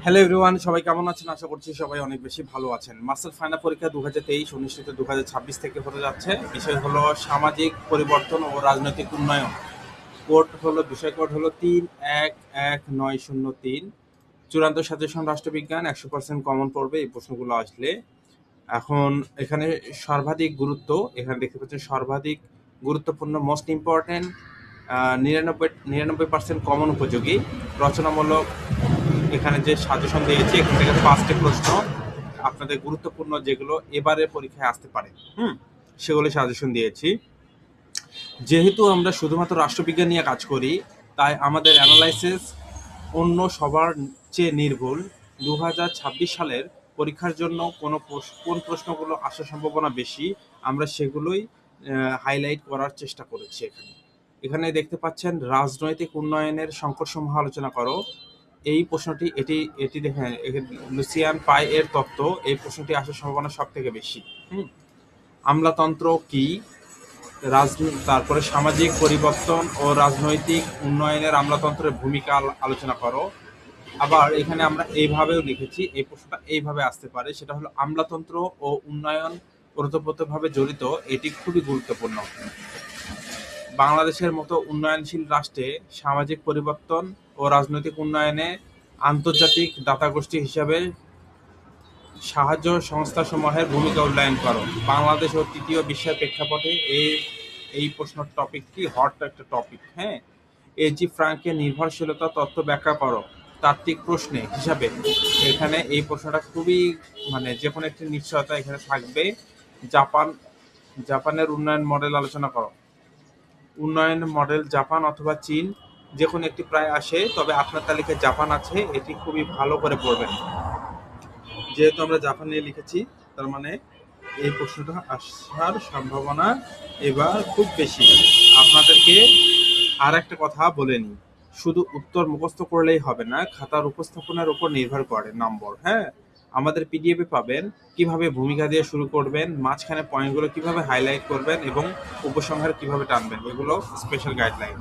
Hello everyone, সবাই কেমন আছেন? আশা করছি সবাই অনেক বেশি ভালো আছেন। মাস্টার ফাইনাল পরীক্ষা 2023 অনুষ্ঠিত 2026 থেকে হতে যাচ্ছে। বিষয় হলো সামাজিক পরিবর্তন ও রাজনৈতিক উন্নয়ন। বিষয় কোড হলো 311903। চূড়ান্ত সাজেশন রাষ্ট্রবিজ্ঞান, 100% কমন পড়বে এই প্রশ্নগুলো আসলে। এখন এখানে এখানে দেখতে পাচ্ছেন সর্বাধিক গুরুত্বপূর্ণ, মোস্ট ইম্পর্টেন্ট, 99% কমন উপযোগী, রচনামূলক। এখানে যে সাজেশন দিয়েছি এখান থেকে 5টি প্রশ্ন আপনাদের গুরুত্বপূর্ণ, যেগুলো এবারে পরীক্ষায় আসতে পারে, সেগুলো সাজেশন দিয়েছি। যেহেতু আমরা শুধুমাত্র রাষ্ট্রবিজ্ঞান নিয়ে কাজ করি, তাই আমাদের অ্যানালাইসিস অন্য সবার চেয়ে নির্ভুল। 2026 সালের পরীক্ষার জন্য কোন প্রশ্নগুলো আসার সম্ভাবনা বেশি, আমরা সেগুলোই হাইলাইট করার চেষ্টা করেছি। এখানে দেখতে পাচ্ছেন রাজনৈতিক উন্নয়নের সংকটসমূহ আলোচনা করো। এই প্রশ্নটি এটি এটি দেখেন, লুসিয়ান পাই এর তত্ত্ব, এই প্রশ্নটি আসার সম্ভাবনা সব থেকে বেশি। আমলাতন্ত্র কি? তারপরে সামাজিক পরিবর্তন ও রাজনৈতিক উন্নয়নের আমলাতন্ত্রের ভূমিকা আলোচনা করো। আবার এখানে আমরা এইভাবেও লিখেছি, এই প্রশ্নটা এইভাবে আসতে পারে, সেটা হলো আমলাতন্ত্র ও উন্নয়ন ওতপ্রোতভাবে জড়িত, এটি খুবই গুরুত্বপূর্ণ। বাংলাদেশের মতো উন্নয়নশীল রাষ্ট্রে সামাজিক পরিবর্তন ও রাজনৈতিক উন্নয়নে আন্তর্জাতিক দাতাগোষ্ঠী হিসাবে সাহায্য সংস্থাসমূহের ভূমিকা উল্লেখ করো। বাংলাদেশ ও তৃতীয় বিশ্বের প্রেক্ষাপটে এই প্রশ্নের টপিকটি হট একটা টপিক। এজি ফ্রাঙ্কের নির্ভরশীলতা তত্ত্ব ব্যাখ্যা করো। তাত্ত্বিক প্রশ্নে হিসাবে এখানে এই প্রশ্নটা খুবই, যে কোনো একটি নিশ্চয়তা এখানে থাকবে। জাপানের উন্নয়ন মডেল আলোচনা করো। উন্নয়ন মডেল জাপান অথবা চীন, যে কোনো একটি প্রায় আসে, তবে আপনার তালিকায় জাপান আছে, এটি খুবই ভালো করে পড়বেন। যেহেতু আমরা জাপান নিয়ে লিখেছি, তার মানে এই প্রশ্নটা আসার সম্ভাবনা এবার খুব বেশি। আপনাদেরকে আর একটা কথা বলে নিই, শুধু উত্তর মুখস্থ করলেই হবে না, খাতার উপস্থাপনের উপর নির্ভর করে নম্বর। আমাদের পিডিএফে পাবেন কিভাবে ভূমিকা দিয়ে শুরু করবেন, মাঝখানে পয়েন্টগুলো কিভাবে হাইলাইট করবেন এবং উপসংহার কিভাবে টানবেন, এগুলো স্পেশাল গাইডলাইন।